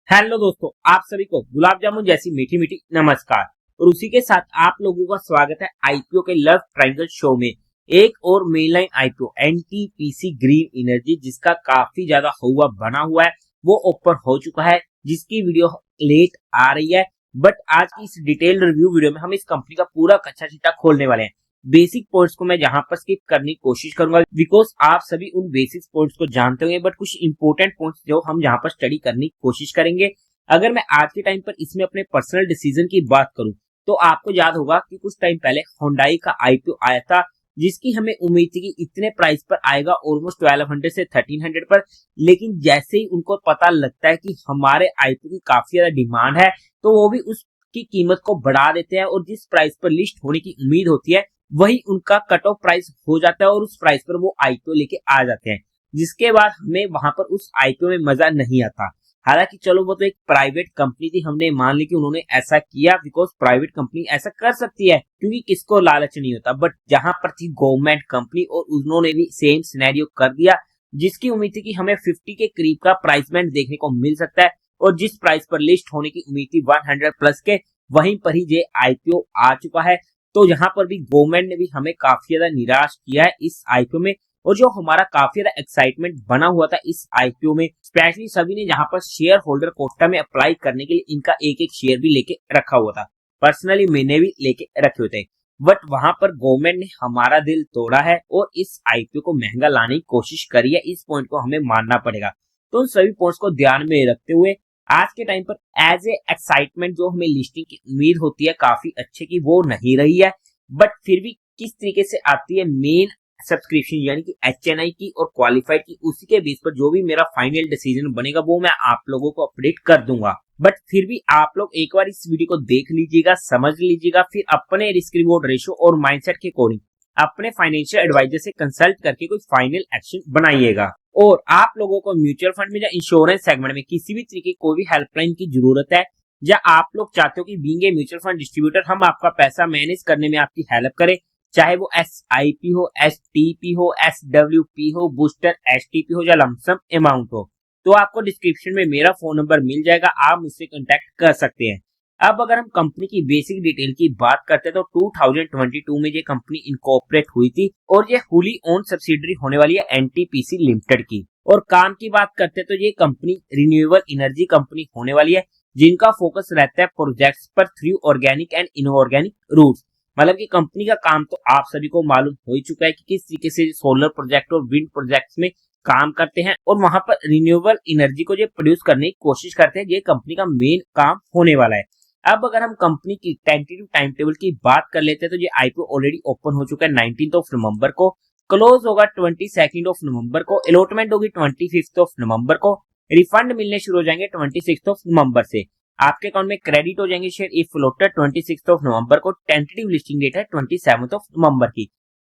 Hello दोस्तों, आप सभी को गुलाब जामुन जैसी मीठी मीठी नमस्कार। और उसी के साथ आप लोगों का स्वागत है आईपीओ के लव ट्रायंगल शो में। एक और mainline IPO NTPC green energy जिसका काफी ज्यादा हुआ बना हुआ है वो ओपन हो चुका है, जिसकी वीडियो लेट आ रही है। बट आज की इस डिटेल रिव्यू वीडियो में हम इस कंपनी का पूरा कच्चा चिट्ठा खोलने वाले हैं। बेसिक पॉइंट्स को मैं जहां पर स्किप करने की कोशिश करूंगा बिकॉज आप सभी उन बेसिक पॉइंट्स को जानते होंगे, बट कुछ इंपॉर्टेंट पॉइंट्स जो हम जहां पर स्टडी करने की कोशिश करेंगे। अगर मैं आज के टाइम पर इसमें अपने पर्सनल डिसीजन की बात करूं तो आपको याद होगा कि कुछ टाइम पहले होंडाई का आईपीओ आया था, जिसकी हमें उम्मीद थी कि इतने प्राइस पर आएगा, ऑलमोस्ट 1200 से 1300 पर। लेकिन जैसे ही उनको पता लगता है कि हमारे आईपीओ की काफी ज्यादा डिमांड है तो वो भी उसकी कीमत को बढ़ा देते हैं, और जिस प्राइस पर लिस्ट होने की उम्मीद होती है वही उनका कट ऑफ प्राइस हो जाता है और उस प्राइस पर वो आईपीओ लेके आ जाते हैं, जिसके बाद हमें वहां पर उस आईपीओ में मजा नहीं आता। हालांकि चलो वो तो एक प्राइवेट कंपनी थी, हमने मान ली कि उन्होंने ऐसा किया बिकॉज प्राइवेट कंपनी ऐसा कर सकती है क्योंकि किसको लालच नहीं होता। बट जहां पर थी गवर्नमेंट कंपनी और उन्होंने भी सेम सिनेरियो कर दिया, जिसकी उम्मीद थी कि हमें 50 के करीब का प्राइस बैंड देखने को मिल सकता है, और जिस प्राइस पर लिस्ट होने की उम्मीद थी 100 प्लस के, वहीं पर ही ये आईपीओ आ चुका है। तो यहाँ पर भी गवर्नमेंट ने भी हमें काफी ज्यादा निराश किया है इस आईपीओ में, और जो हमारा काफी ज्यादा एक्साइटमेंट बना हुआ था इस आईपीओ में, स्पेशली सभी ने जहां पर शेयर होल्डर कोटा में अप्लाई करने के लिए इनका एक एक शेयर भी लेके रखा हुआ था। पर्सनली मैंने भी लेके रखे हुए थे, बट वहां पर गवर्नमेंट ने हमारा दिल तोड़ा है और इस आईपीओ को महंगा लाने की कोशिश करी है। इस पॉइंट को हमें मानना पड़ेगा। तो उन सभी पॉइंट्स को ध्यान में रखते हुए आज के टाइम पर एज ए एक्साइटमेंट जो हमें लिस्टिंग की उम्मीद होती है काफी अच्छे की, वो नहीं रही है। बट फिर भी किस तरीके से आती है मेन सब्सक्रिप्शन यानी कि एचएनआई की और क्वालिफाइड की, उसी के बेस पर जो भी मेरा फाइनल डिसीजन बनेगा वो मैं आप लोगों को अपडेट कर दूंगा। बट फिर भी आप लोग एक बार इस वीडियो को देख लीजिएगा, समझ लीजिएगा, फिर अपने रिस्क रिवॉर्ड रेशो और माइंडसेट के अकॉर्डिंग अपने फाइनेंशियल एडवाइजर से कंसल्ट करके कोई फाइनल एक्शन बनाइएगा। और आप लोगों को म्यूचुअल फंड में या इंश्योरेंस सेगमेंट में किसी भी तरीके की कोई भी हेल्पलाइन की जरूरत है, या आप लोग चाहते हो कि being a mutual fund distributor हम आपका पैसा मैनेज करने में आपकी हेल्प करें, चाहे वो SIP हो, STP हो, SWP हो, बूस्टर STP हो या लमसम अमाउंट हो, तो आपको डिस्क्रिप्शन में मेरा फोन नंबर मिल जाएगा, आप मुझसे कांटेक्ट कर सकते हैं। अब अगर हम कंपनी की बेसिक डिटेल की बात करते हैं तो 2022 में ये कंपनी इनकॉर्पोरेट हुई थी और ये फुली ओन सब्सिडरी होने वाली है NTPC लिमिटेड की। और काम की बात करते हैं तो ये कंपनी रिन्यूएबल एनर्जी कंपनी होने वाली है, जिनका फोकस रहता है प्रोजेक्ट्स पर through organic and inorganic routes. मतलब कि कंपनी का काम तो आप सभी को मालूम हो ही चुका है कि किस तरीके से सोलर प्रोजेक्ट और विंड प्रोजेक्ट्स में काम करते हैं और वहां पर रिन्यूएबल एनर्जी को जो प्रोड्यूस करने की कोशिश करते हैं, ये कंपनी का मेन काम होने वाला है। अब अगर हम कंपनी की टेंटेटिव टाइम टेबल की बात कर लेते हैं तो ये आईपीओ ऑलरेडी ओपन हो चुका है 19 नवंबर को, क्लोज होगा 22 नवंबर को, अलॉटमेंट होगी 25 नवंबर को, रिफंड मिलने शुरू हो जाएंगे 26 नवंबर से, आपके अकाउंट में क्रेडिट हो जाएंगे शेयर इफ फ्लोटेड 26 नवंबर को, टेंटेटिव लिस्टिंग डेट है 27 नवंबर की,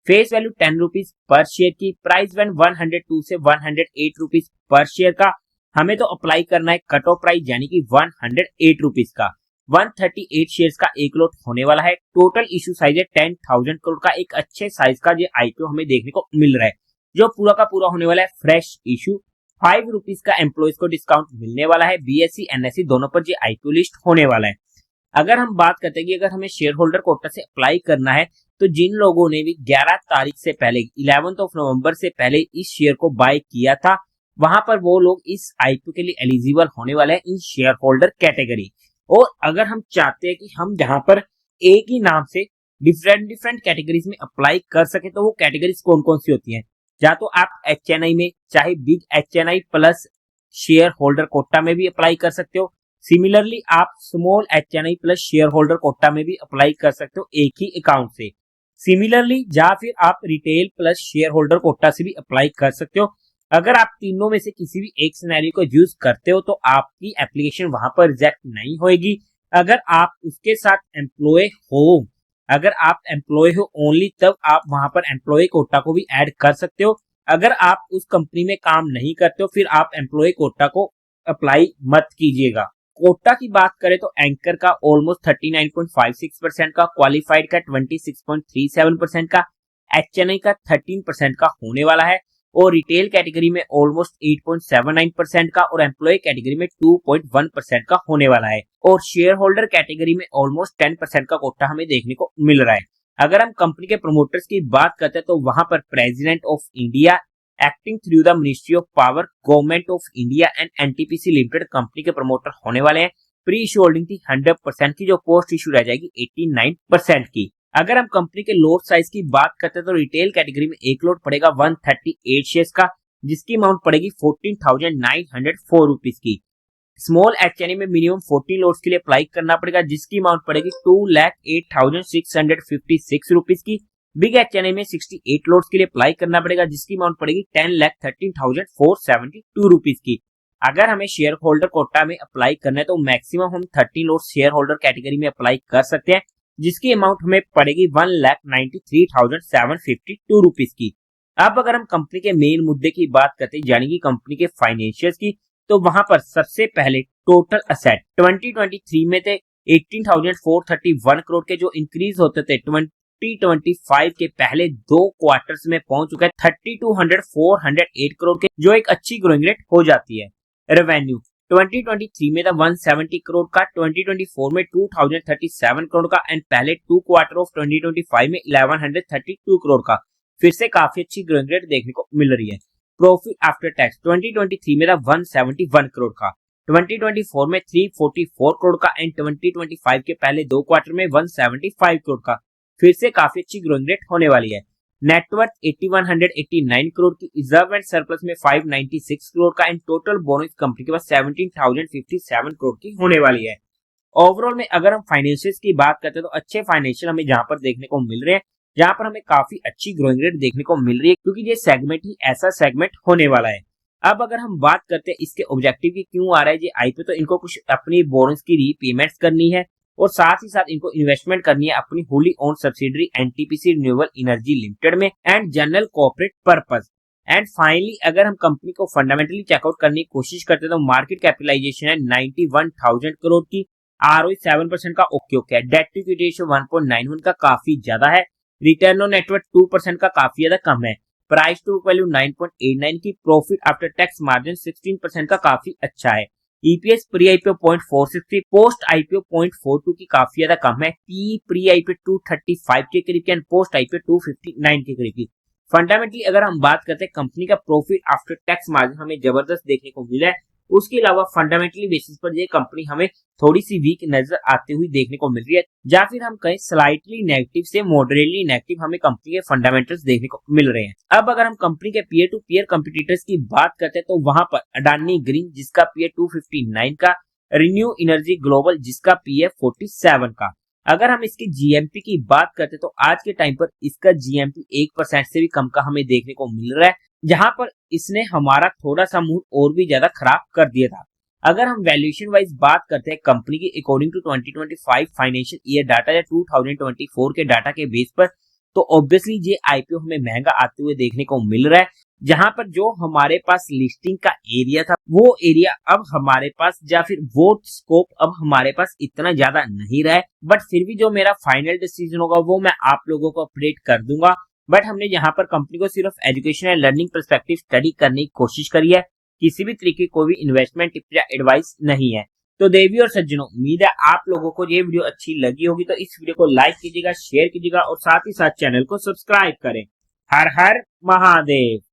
face value 10 rupees per share की, प्राइस बैंड 102 से 108 रुपीज पर शेयर का। हमें तो अप्लाई करना है कट ऑफ प्राइस यानी कि 108 रुपीज का। 138 शेयर्स का एक लॉट होने वाला है। टोटल इशू साइज है 10,000 करोड़ का, एक अच्छे साइज का ये आईपीओ हमें देखने को मिल रहा है, जो पूरा का पूरा होने वाला है फ्रेश इशू। 5 रुपीज का एम्प्लॉइज को डिस्काउंट मिलने वाला है। BSE NSE दोनों पर ये आईपीओ लिस्ट होने वाला है। अगर हम बात करते हैं कि अगर हमें शेयर होल्डर कोटा से अप्लाई करना है तो जिन लोगों ने भी 11 तारीख से पहले 11 नवंबर से पहले इस शेयर को बाय किया था, वहां पर वो लोग इस आईपीओ के लिए एलिजिबल होने वाले हैं इन शेयर होल्डर कैटेगरी। और अगर हम चाहते हैं कि हम जहां पर एक ही नाम से डिफरेंट डिफरेंट कैटेगरीज में अप्लाई कर सके तो वो कैटेगरीज कौन कौन सी होती हैं, या तो आप HNI में चाहे big HNI plus share holder quota में भी अप्लाई कर सकते हो। सिमिलरली आप small HNI plus share holder quota में भी अप्लाई कर सकते हो एक ही अकाउंट से। सिमिलरली या फिर आप retail plus share holder quota से भी अप्लाई कर सकते हो। अगर आप तीनों में से किसी भी एक सिनेरियो को यूज करते हो तो आपकी एप्लीकेशन वहां पर रिजेक्ट नहीं होगी। अगर आप उसके साथ एम्प्लॉय हो, अगर आप एम्प्लॉय हो ओनली, तब आप वहां पर एम्प्लॉय कोटा को भी ऐड कर सकते हो। अगर आप उस कंपनी में काम नहीं करते हो फिर आप एम्प्लॉय कोटा को अप्लाई मत कीजिएगा। कोटा की बात करें तो एंकर का ऑलमोस्ट 39.56% का, क्वालिफाइड का 26.37% का, HNI का 13% का होने वाला है। और रिटेल कैटेगरी में ऑलमोस्ट 8.79% का और एम्प्लॉय कैटेगरी में 2.1% का होने वाला है और शेयर होल्डर कैटेगरी में ऑलमोस्ट 10% का कोटा हमें देखने को मिल रहा है। अगर हम कंपनी के प्रमोटर्स की बात करते हैं तो वहां पर president of India acting through the ministry of power, government of India and NTPC limited company के प्रमोटर होने वाले हैं। प्री इशू होल्डिंग थी 100% की, जो पोस्ट इशू रह जाएगी 89% की। अगर हम कंपनी के लॉट साइज की बात करते हैं तो रिटेल कैटेगरी में एक लॉट पड़ेगा 138 शेयर्स का, जिसकी अमाउंट पड़ेगी 14,904 रुपीज की। स्मॉल एचएनए में मिनिमम 14 लॉट्स के लिए अप्लाई करना पड़ेगा, जिसकी अमाउंट पड़ेगी 2,08,656 रुपीज की। बिग एचएनए में 68 लॉट्स के लिए अप्लाई करना पड़ेगा, जिसकी अमाउंट पड़ेगी 10,13,472 रुपीज की। अगर हमें शेयर होल्डर कोटा में अप्लाई करना है तो मैक्सिमम हम 30 लॉट्स शेयर होल्डर कैटेगरी में अप्लाई कर सकते हैं, जिसकी अमाउंट हमें पड़ेगी 1,93,752 रुपीज की। अब अगर हम कंपनी के मेन मुद्दे की बात करते हैं यानी कि कंपनी के फाइनेंशियल्स की, तो वहां पर सबसे पहले टोटल असेट 2023 में थे 18,431 करोड़ के, जो इंक्रीज होते थे 2025 के पहले 2 क्वार्टर्स में पहुंच चुका है 32,408 करोड़ के, जो एक अच्छी ग्रोइंग रेट हो जाती है। रेवेन्यू 2023 में था 170 करोड़ का, 2024 में 2,037 करोड़ का एंड पहले 2 क्वार्टर ऑफ 2025 में 1,132 करोड़ का, फिर से काफी अच्छी ग्रोइंग रेट देखने को मिल रही है। प्रॉफिट आफ्टर टैक्स 2023 में था 171 करोड़ का, 2024 में 344 करोड़ का एंड 2025 के पहले 2 क्वार्टर में 175 करोड़ का, फिर से काफी अच्छी ग्रोइंग रेट होने वाली है। नेटवर्थ 8189 करोड़ की, रिजर्व एंड सरप्लस में 596 करोड़ का एंड टोटल बोनस कंपनी के पास 17,057 करोड़ की होने वाली है। ओवरऑल में अगर हम फाइनेंशियल्स की बात करते हैं तो अच्छे फाइनेंशियल हमें जहां पर देखने को मिल रहे हैं, जहां पर हमें काफी अच्छी ग्रोइंग रेट देखने को मिल रही है, क्योंकि ये सेगमेंट ही ऐसा सेगमेंट होने वाला है। अब अगर हम बात करते हैं इसके ऑब्जेक्टिव की क्यों आ रहा है ये आईपीओ, तो इनको कुछ अपनी बोनस की रीपेमेंट्स करनी है और साथ ही साथ इनको इन्वेस्टमेंट करनी है अपनी wholly own subsidiary NTPC renewable energy limited में and general corporate purpose. And finally अगर हम कंपनी को फंडामेंटली चेकआउट करने की कोशिश करते हैं तो मार्केट कैपिटलाइजेशन है 91,000 करोड़ की, आरओई 7% का ओके है, डेट टू इक्विटी रेशियो 1.91 का काफी ज्यादा है, रिटर्न ऑन नेटवर्थ 2% का काफी ज्यादा कम है, प्राइस टू वैल्यू 9.89 की, प्रॉफिट आफ्टर टैक्स मार्जिन 16% का काफी अच्छा है, EPS pre IPO 0.46, post IPO 0.42 की काफी ज्यादा कम है, पी प्री आईपीओ 235 के करीब की एंड पोस्ट आईपीओ 259 के करीब की। फंडामेंटली अगर हम बात करते हैं कंपनी का प्रॉफिट आफ्टर टैक्स मार्जिन हमें जबरदस्त देखने को मिला है, उसके अलावा फंडामेंटली बेसिस पर ये कंपनी हमें थोड़ी सी वीक नजर आती हुई देखने को मिल रही है, या फिर हम कहें स्लाइटली नेगेटिव से मॉडरेटली नेगेटिव हमें कंपनी के फंडामेंटल्स देखने को मिल रहे हैं। अब अगर हम कंपनी के पीयर टू पीयर कंपटीटर्स की बात करते हैं तो वहां पर अडानी ग्रीन जिसका पीए 259 का, रिन्यू एनर्जी ग्लोबल जिसका पीए 47 का। अगर हम इसकी जीएमपी की बात करते तो आज के टाइम पर इसका जीएमपी 1% से भी कम का हमें देखने को मिल रहा है, जहां पर इसने हमारा थोड़ा सा मूड और भी ज्यादा खराब कर दिया था। अगर हम वैल्यूएशन वाइज बात करते हैं कंपनी की according to 2025 financial year data या 2024 के डाटा के बेस पर, तो ऑब्वियसली ये आईपीओ हमें महंगा आते हुए देखने को मिल रहा है, जहां पर जो हमारे पास लिस्टिंग का एरिया था वो एरिया अब हमारे पास या फिर वो स्कोप अब हमारे पास इतना ज्यादा नहीं रहा है। बट फिर भी जो मेरा फाइनल डिसीजन होगा वो मैं आप लोगों को अपडेट कर दूंगा। बट हमने यहाँ पर कंपनी को सिर्फ education and learning perspective study करने की कोशिश करी है, किसी भी तरीके की कोई भी इन्वेस्टमेंट टिप या एडवाइस नहीं है। तो देवी और सज्जनों, उम्मीद है आप लोगों को ये वीडियो अच्छी लगी होगी, तो इस वीडियो को लाइक कीजिएगा, शेयर कीजिएगा और साथ ही साथ चैनल को सब्सक्राइब करें। हर हर महादेव।